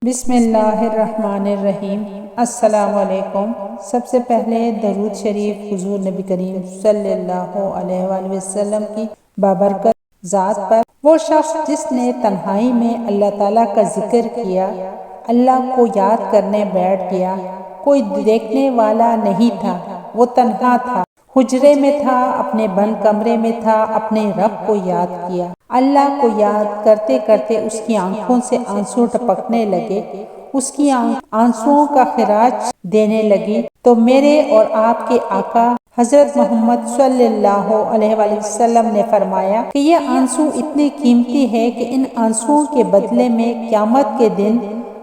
بسم اللہ الرحمن الرحیم۔ السلام علیکم۔ سب سے پہلے درود شریف حضور نبی کریم صلی اللہ علیہ وآلہ وسلم کی بابرکت ذات پر۔ وہ شخص جس نے تنہائی میں اللہ تعالیٰ کا ذکر کیا، اللہ کو یاد کرنے بیٹھ گیا، کوئی دیکھنے والا نہیں تھا، وہ تنہا تھا، حجرے میں تھا، اپنے بند کمرے میں تھا، اپنے رب کو یاد کیا۔ اللہ کو یاد کرتے کرتے اس کی آنکھوں سے آنسو ٹپکنے لگے، اس کی آنسوؤں کا خراج دینے لگی، تو میرے اور آپ کے آقا حضرت محمد صلی اللہ علیہ وآلہ وسلم نے فرمایا کہ یہ آنسو اتنے قیمتی ہے کہ ان آنسوؤں کے بدلے میں قیامت کے دن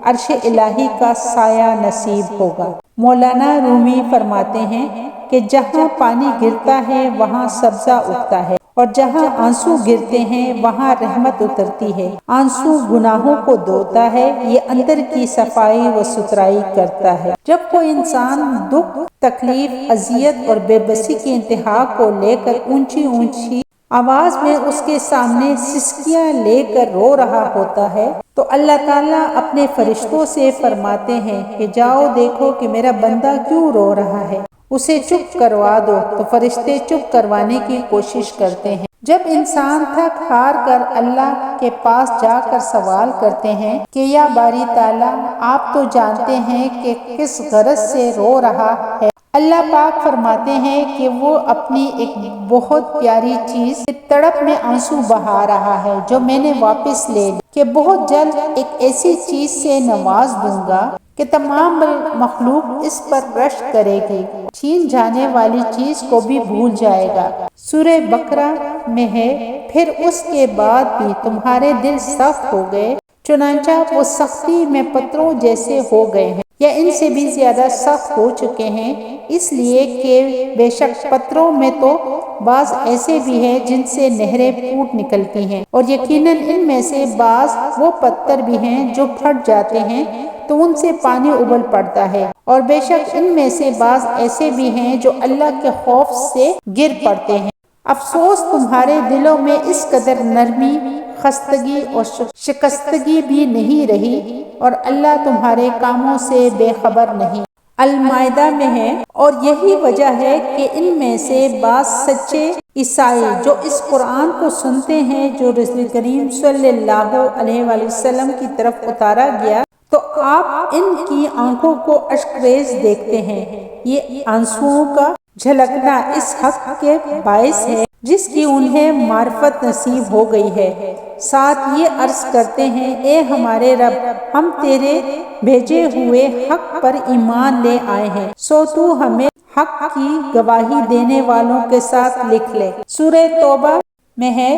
عرش الہی کا سایہ نصیب ہوگا۔ مولانا رومی فرماتے ہیں کہ جہاں پانی گرتا ہے وہاں سبزہ اگتا ہے، اور جہاں آنسو گرتے ہیں وہاں رحمت اترتی ہے۔ آنسو گناہوں کو دھوتا ہے، یہ اندر کی صفائی و ستھرائی کرتا ہے۔ جب کوئی انسان دکھ، تکلیف، اذیت اور بے بسی کی انتہا کو لے کر اونچی اونچی آواز میں اس کے سامنے سسکیاں لے کر رو رہا ہوتا ہے، تو اللہ تعالیٰ اپنے فرشتوں سے فرماتے ہیں کہ جاؤ دیکھو کہ میرا بندہ کیوں رو رہا ہے، اسے چپ کروا دو، تو فرشتے چپ کروانے کی کوشش کرتے ہیں۔ جب انسان تھک ہار کر اللہ کے پاس جا کر سوال کرتے ہیں کہ یا باری تعالیٰ، آپ تو جانتے ہیں کہ کس غرض سے رو رہا ہے، اللہ پاک فرماتے ہیں کہ وہ اپنی ایک بہت پیاری چیز کی تڑپ میں آنسو بہا رہا ہے جو میں نے واپس لے لی، کہ بہت جلد ایک ایسی چیز سے نواز دوں گا کہ تمام مخلوق اس پر رشک کرے گی، چھین جانے والی چیز کو بھی بھول جائے گا۔ سورہ بقرہ میں ہے، پھر اس کے بعد بھی تمہارے دل سخت ہو گئے، چنانچہ وہ سختی میں پتھروں جیسے ہو گئے ہیں، یا ان سے بھی زیادہ سخت ہو چکے ہیں، اس لیے کہ بے شک پتھروں میں تو بعض ایسے بھی ہیں جن سے نہریں پھوٹ نکلتی ہیں، اور یقیناً ان میں سے بعض وہ پتھر بھی ہیں جو پھٹ جاتے ہیں تو ان سے پانی ابل پڑتا ہے، اور بے شک ان میں سے بعض ایسے بھی ہیں جو اللہ کے خوف سے گر پڑتے ہیں۔ افسوس تمہارے دلوں میں اس قدر نرمی، خستگی اور شکستگی بھی نہیں رہی، اور اللہ تمہارے کاموں سے بے خبر نہیں۔ المائدہ میں ہے، اور یہی وجہ ہے کہ ان میں سے بعض سچے عیسائی جو اس قرآن کو سنتے ہیں جو رسول کریم صلی اللہ علیہ وآلہ وسلم کی طرف اتارا گیا، تو آپ ان کی آنکھوں کو اشکریز دیکھتے ہیں۔ یہ آنسوؤں کا جھلکنا اس حق کے باعث ہے جس کی انہیں معرفت نصیب ہو گئی ہے، ساتھ یہ عرض کرتے ہیں اے ہمارے رب، ہم تیرے بھیجے ہوئے حق پر ایمان لے آئے ہیں، سو تو ہمیں حق کی گواہی دینے والوں کے ساتھ لکھ لے۔ سورہ توبہ میں ہے،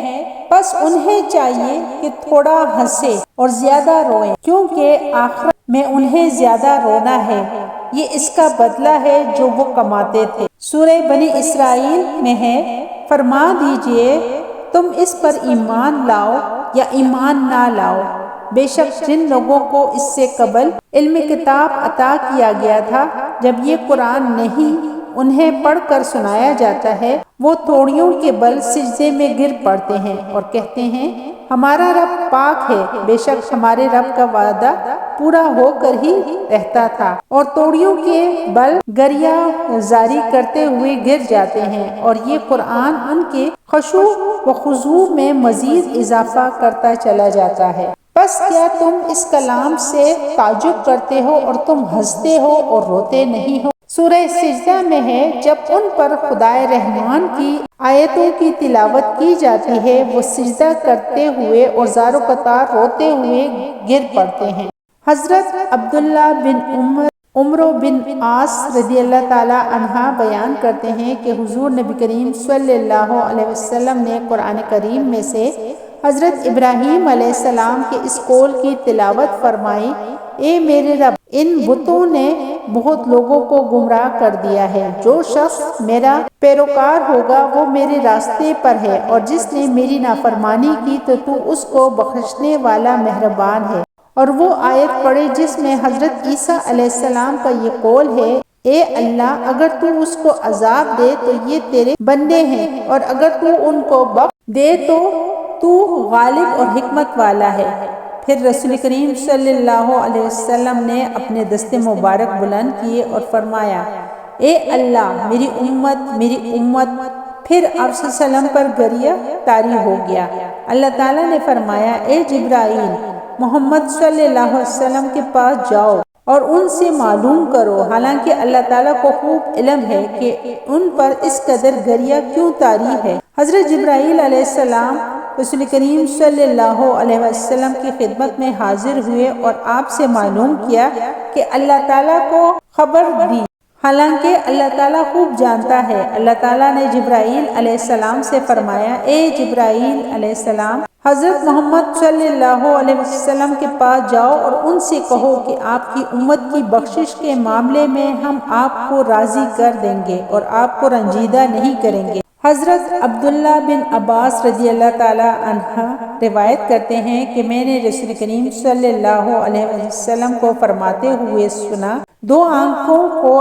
بس انہیں چاہیے کہ تھوڑا ہنسے اور زیادہ روئیں، کیونکہ آخرت میں انہیں زیادہ رونا ہے، یہ اس کا بدلہ ہے جو وہ کماتے تھے۔ سورہ بنی اسرائیل میں ہے، فرما دیجئے تم اس پر ایمان لاؤ یا ایمان نہ لاؤ، بے شک جن لوگوں کو اس سے قبل علم کتاب عطا کیا گیا تھا، جب یہ قرآن نہیں انہیں پڑھ کر سنایا جاتا ہے، وہ توڑیوں کے بل سجدے میں گر پڑتے ہیں اور کہتے ہیں ہمارا رب پاک ہے، بے شک ہمارے رب کا وعدہ پورا ہو کر ہی رہتا تھا، اور توڑیوں کے بل گریہ زاری کرتے ہوئے گر جاتے ہیں، اور یہ قرآن ان کے خشوع و خضوع میں مزید اضافہ کرتا چلا جاتا ہے۔ بس کیا تم اس کلام سے تعجب کرتے ہو اور تم ہنستے ہو اور روتے نہیں ہو؟ سورہ سجدہ میں ہے، جب ان پر خدائے رحمان کی آیتوں کی تلاوت کی جاتی ہے، وہ سجدہ کرتے ہوئے اور زار و قطار روتے ہوئے گر پڑتے ہیں۔ حضرت عبداللہ بن عمرو بن عاص رضی اللہ تعالی عنہ بیان کرتے ہیں کہ حضور نبی کریم صلی اللہ علیہ وسلم نے قرآن کریم میں سے حضرت ابراہیم علیہ السلام کے اس قول کی تلاوت فرمائی، اے میرے رب، ان بتوں نے بہت لوگوں کو گمراہ کر دیا ہے، جو شخص میرا پیروکار ہوگا وہ میرے راستے پر ہے، اور جس نے میری نافرمانی کی تو اس کو بخشنے والا مہربان ہے۔ اور وہ آیت پڑھی جس میں حضرت عیسیٰ علیہ السلام کا یہ قول ہے، اے اللہ، اگر تو اس کو عذاب دے تو یہ تیرے بندے ہیں، اور اگر تو ان کو بخش دے تو تو غالب اور حکمت والا ہے۔ پھر رسول کریم صلی اللہ علیہ وسلم نے اپنے دست مبارک بلند کیے اور فرمایا، اے اللہ میری امت میری امت۔ پھر آپ صلی اللہ علیہ وسلم پر گریہ طاری ہو گیا۔ اللہ تعالیٰ نے فرمایا، اے جبرائیل محمد صلی اللہ علیہ وسلم کے پاس جاؤ اور ان سے معلوم کرو، حالانکہ اللہ تعالیٰ کو خوب علم ہے کہ ان پر اس قدر گریہ کیوں طاری ہے۔ حضرت جبرائیل علیہ السلام رسول کریم صلی اللہ علیہ وسلم کی خدمت میں حاضر ہوئے اور آپ سے معلوم کیا کہ اللہ تعالیٰ کو خبر دی، حالانکہ اللہ تعالیٰ خوب جانتا ہے۔ اللہ تعالیٰ نے جبرائیل علیہ السلام سے فرمایا، اے جبرائیل علیہ السلام حضرت محمد صلی اللہ علیہ وسلم کے پاس جاؤ اور ان سے کہو کہ آپ کی امت کی بخشش کے معاملے میں ہم آپ کو راضی کر دیں گے اور آپ کو رنجیدہ نہیں کریں گے۔ حضرت عبداللہ بن عباس رضی اللہ تعالی عنہ روایت کرتے ہیں کہ میں نے رسول کریم صلی اللہ علیہ وسلم کو فرماتے ہوئے سنا، دو آنکھوں کو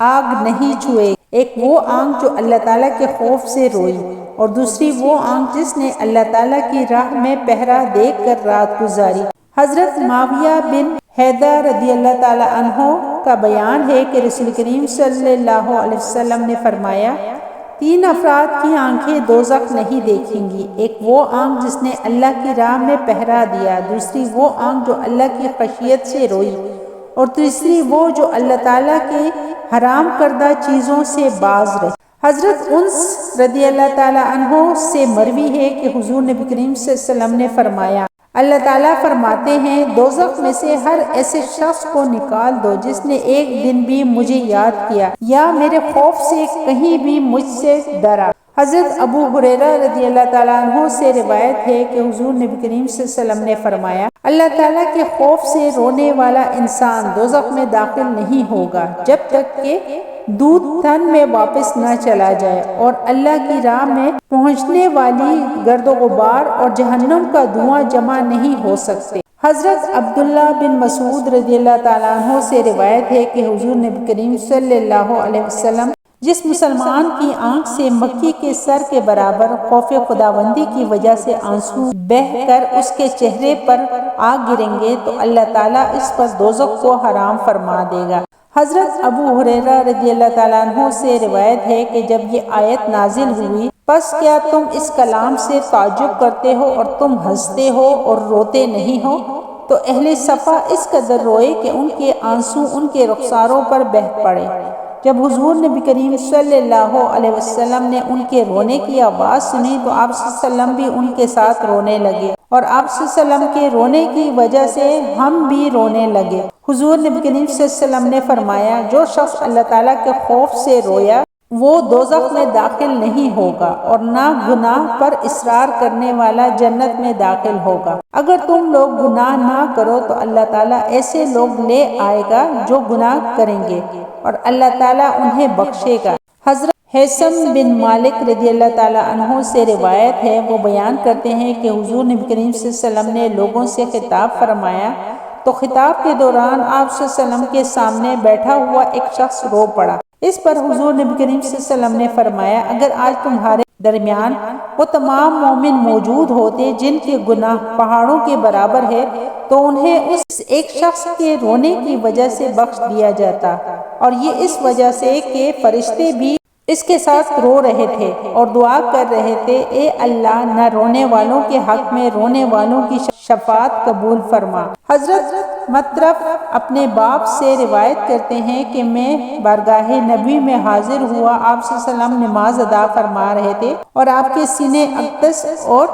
آگ نہیں چھوئے، ایک وہ آنکھ جو اللہ تعالیٰ کے خوف سے روئی اور دوسری وہ آنکھ جس نے اللہ تعالیٰ کی راہ میں پہرا دے کر رات گزاری۔ حضرت معاویہ بن حیدر رضی اللہ تعالی عنہ کا بیان ہے کہ رسول کریم صلی اللہ علیہ وسلم نے فرمایا، تین افراد کی آنکھیں دوزخ نہیں دیکھیں گی، ایک وہ آنکھ جس نے اللہ کی راہ میں پہرا دیا، دوسری وہ آنکھ جو اللہ کی خشیت سے روئی اور تیسری وہ جو اللہ تعالیٰ کے حرام کردہ چیزوں سے باز رہی۔ حضرت انس رضی اللہ تعالیٰ عنہ سے مروی ہے کہ حضور نبی کریم صلی اللہ علیہ وسلم نے فرمایا، اللہ تعالیٰ فرماتے ہیں، دوزخ میں سے ہر ایسے شخص کو نکال دو جس نے ایک دن بھی مجھے یاد کیا یا میرے خوف سے کہیں بھی مجھ سے ڈرا۔ حضرت ابو ہریرہ رضی اللہ تعالیٰ عنہ سے روایت ہے کہ حضور نبی کریم صلی اللہ علیہ وسلم نے فرمایا، اللہ تعالیٰ کے خوف سے رونے والا انسان دوزخ میں داخل نہیں ہوگا جب تک کہ دودھ تن میں واپس نہ چلا جائے اور اللہ کی راہ میں پہنچنے والی گرد و غبار اور جہنم کا دھواں جمع نہیں ہو سکتے۔ حضرت عبداللہ بن مسعود رضی اللہ تعالیٰ عنہ سے روایت ہے کہ حضور نبی کریم صلی اللہ علیہ وسلم، جس مسلمان کی آنکھ سے مکی کے سر کے برابر خوف خداوندی کی وجہ سے آنسو بہہ کر اس کے چہرے پر آ گریں گے تو اللہ تعالیٰ اس پر دوزخ کو حرام فرما دے گا۔ حضرت ابو ہریرہ رضی اللہ تعالیٰ عنہ سے روایت ہے کہ جب یہ آیت نازل ہوئی، پس کیا تم اس کلام سے تعجب کرتے ہو اور تم ہنستے ہو اور روتے نہیں ہو؟ تو اہل صفا اس قدر روئے کہ ان کے آنسو ان کے رخساروں پر بہہ پڑے۔ جب حضور نبی کریم صلی اللہ علیہ وسلم نے ان کے رونے کی آواز سنی تو آپ صلی اللہ علیہ وسلم بھی ان کے ساتھ رونے لگے اور آپ صلی اللہ علیہ وسلم کے رونے کی وجہ سے ہم بھی رونے لگے۔ حضور نبی کریم صلی اللہ علیہ وسلم نے فرمایا، جو شخص اللہ تعالیٰ کے خوف سے رویا وہ دوزخ میں داخل نہیں ہوگا اور نہ گناہ پر اصرار کرنے والا جنت میں داخل ہوگا۔ اگر تم لوگ گناہ نہ کرو تو اللہ تعالیٰ ایسے لوگ لے آئے گا جو گناہ کریں گے اور اللہ تعالیٰ انہیں بخشے گا۔ حضرت حیثم بن مالک رضی اللہ تعالیٰ عنہ سے روایت ہے، وہ بیان کرتے ہیں کہ حضور نبی کریم صلی اللہ علیہ وسلم نے لوگوں سے خطاب فرمایا تو خطاب کے دوران آپ صلی اللہ علیہ وسلم کے سامنے بیٹھا ہوا ایک شخص رو پڑا۔ اس پر حضور نبی کریم صلی اللہ علیہ وسلم نے فرمایا، اگر آج تمہارے درمیان وہ تمام مومن موجود ہوتے جن کے گناہ پہاڑوں کے برابر ہے تو انہیں اس ایک شخص کے رونے کی وجہ سے بخش دیا جاتا، اور یہ اس وجہ سے کہ فرشتے بھی اس کے ساتھ رو رہے تھے اور دعا کر رہے تھے، اے اللہ نہ رونے والوں کے حق میں رونے والوں کی شفاعت قبول فرما۔ حضرت مطرف اپنے باپ سے روایت کرتے ہیں کہ میں بارگاہ نبی میں حاضر ہوا، آپ صلی اللہ علیہ وسلم نماز ادا فرما رہے تھے اور آپ کے سینے اقدس اور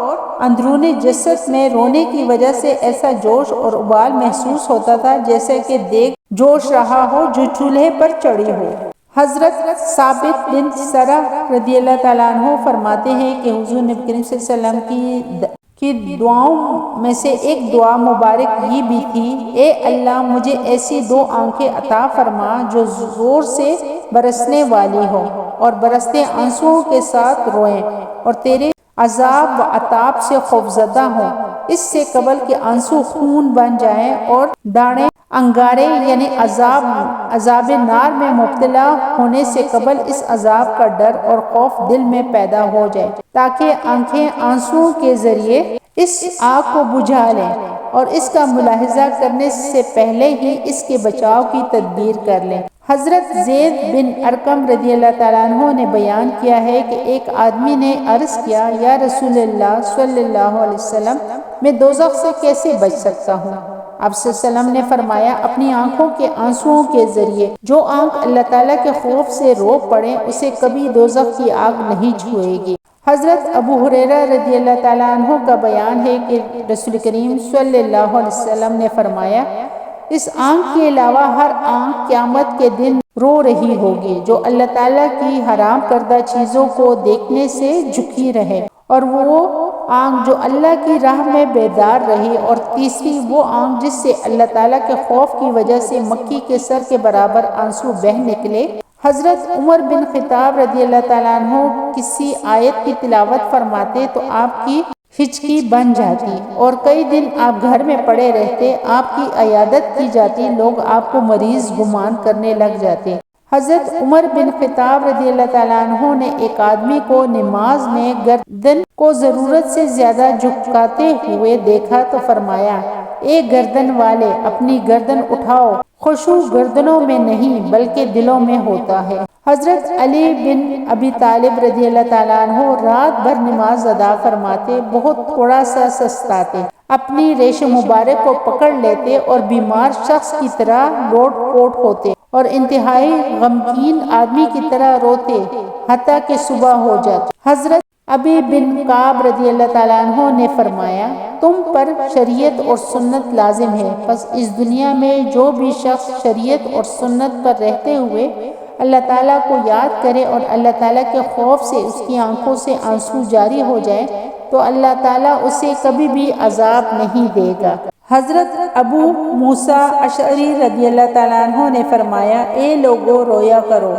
اندرون جسد میں رونے کی وجہ سے ایسا جوش اور ابال محسوس ہوتا تھا جیسے کہ دیگ جوش رہا ہو جو چولہے پر چڑھی ہو۔ حضرت ثابت بن سرہ رضی اللہ تعالیٰ عنہ فرماتے ہیں کہ حضور نبی کریم صلی اللہ علیہ وسلم کی دعاؤں میں سے ایک دعا مبارک یہ بھی تھی، اے اللہ مجھے ایسی دو آنکھیں عطا فرما جو زور سے برسنے والی ہو اور برستے آنسوؤں کے ساتھ روئیں اور تیرے عذاب و عطاب سے خوفزدہ ہوں، اس سے قبل کہ آنسو خون بن جائیں اور داڑیں انگارے یعنی عذاب نار میں مبتلا ہونے سے قبل اس عذاب کا ڈر اور خوف دل میں پیدا ہو جائے، تاکہ آنکھیں آنسوؤں کے ذریعے اس آگ کو بجھا لیں اور اس کا ملاحظہ کرنے سے پہلے ہی اس کے بچاؤ کی تدبیر کر لیں۔ حضرت زید بن ارقم رضی اللہ تعالیٰ عنہ نے بیان کیا ہے کہ ایک آدمی نے عرض کیا، یا رسول اللہ صلی اللہ علیہ وسلم، میں دوزخ سے کیسے بچ سکتا ہوں؟ آپ صلی اللہ علیہ وسلم نے فرمایا، اپنی آنکھوں کے آنسوؤں کے ذریعے۔ جو آنکھ اللہ تعالیٰ کے خوف سے رو پڑے اسے کبھی دوزخ کی آگ نہیں چھوئے گی۔ حضرت ابو ہریرہ رضی اللہ تعالیٰ عنہ کا بیان ہے کہ رسول کریم صلی اللہ علیہ وسلم نے فرمایا، اس آنکھ کے علاوہ ہر آنکھ قیامت کے دن رو رہی ہوگی جو اللہ تعالیٰ کی حرام کردہ چیزوں کو دیکھنے سے جھکی رہے، اور وہ آنکھ جو اللہ کی راہ میں بیدار رہی، اور تیسری وہ آنکھ جس سے اللہ تعالیٰ کے خوف کی وجہ سے مکی کے سر کے برابر آنسو بہہ نکلے۔ حضرت عمر بن خطاب رضی اللہ تعالیٰ عنہ کسی آیت کی تلاوت فرماتے تو آپ کی ہچکی بن جاتی، اور کئی دن آپ گھر میں پڑے رہتے، آپ کی عیادت کی جاتی، لوگ آپ کو مریض گمان کرنے لگ جاتے۔ حضرت عمر بن خطاب رضی اللہ تعالیٰ عنہ نے ایک آدمی کو نماز میں گردن کو ضرورت سے زیادہ جھکاتے ہوئے دیکھا تو فرمایا، اے گردن والے، اپنی گردن اٹھاؤ، خشوع گردنوں میں نہیں بلکہ دلوں میں ہوتا ہے۔ حضرت علی بن ابی طالب رضی اللہ تعالیٰ عنہ رات بھر نماز ادا فرماتے، بہت تھوڑا سا سستاتے، اپنی ریش مبارک کو پکڑ لیتے اور بیمار شخص کی طرح لوٹ پوٹ ہوتے، اور انتہائی غمگین آدمی کی طرح روتے حتیٰ کہ صبح ہو جاتی۔ حضرت ابی بن کعب رضی اللہ تعالیٰ عنہ نے فرمایا، تم پر شریعت اور سنت لازم ہے، پس اس دنیا میں جو بھی شخص شریعت اور سنت پر رہتے ہوئے اللہ تعالیٰ کو یاد کرے اور اللہ تعالیٰ کے خوف سے اس کی آنکھوں سے آنسو جاری ہو جائے تو اللہ تعالیٰ اسے کبھی بھی عذاب نہیں دے گا۔ حضرت ابو موسیٰ اشعری رضی اللہ تعالیٰ عنہ نے فرمایا، اے لوگو، رویا کرو،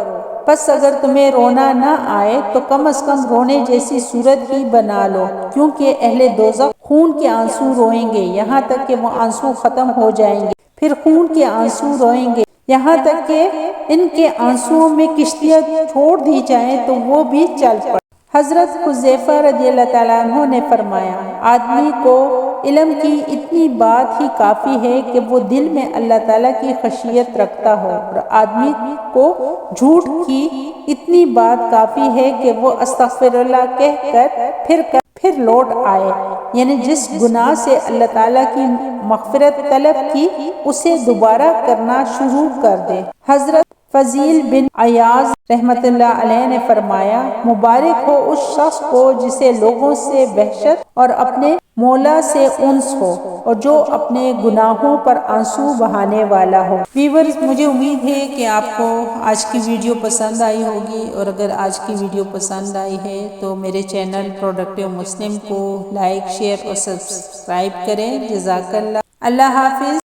پس اگر تمہیں رونا نہ آئے تو کم از کم رونے جیسی صورت ہی بنا لو، کیونکہ اہل دوزخ خون کے آنسو روئیں گے یہاں تک کہ وہ آنسو ختم ہو جائیں گے، پھر خون کے آنسو روئیں گے یہاں تک کہ ان کے آنسوؤں میں کشتیاں چھوڑ دی جائیں تو وہ بھی چل پڑیں۔ حضرت حذیفہ رضی اللہ تعالیٰ عنہ نے فرمایا، آدمی کو علم کی اتنی بات ہی کافی ہے کہ وہ دل میں اللہ تعالیٰ کی خشیت رکھتا ہو، اور آدمی کو جھوٹ کی اتنی بات کافی ہے کہ وہ استغفر اللہ کہہ کر پھر لوٹ آئے، یعنی جس گناہ سے اللہ تعالیٰ کی مغفرت طلب کی اسے دوبارہ کرنا شروع کر دے۔ حضرت فضیل بن عیاض رحمت اللہ علیہ نے فرمایا، مبارک ہو اس شخص کو جسے لوگوں سے وحشت اور اپنے مولا سے انس ہو، اور جو اپنے گناہوں پر آنسو بہانے والا ہو۔ ویورز، مجھے امید ہے کہ آپ کو آج کی ویڈیو پسند آئی ہوگی، اور اگر آج کی ویڈیو پسند آئی ہے تو میرے چینل پروڈکٹیو مسلم کو لائک، شیئر اور سبسکرائب کریں۔ جزاک اللہ۔ اللہ حافظ۔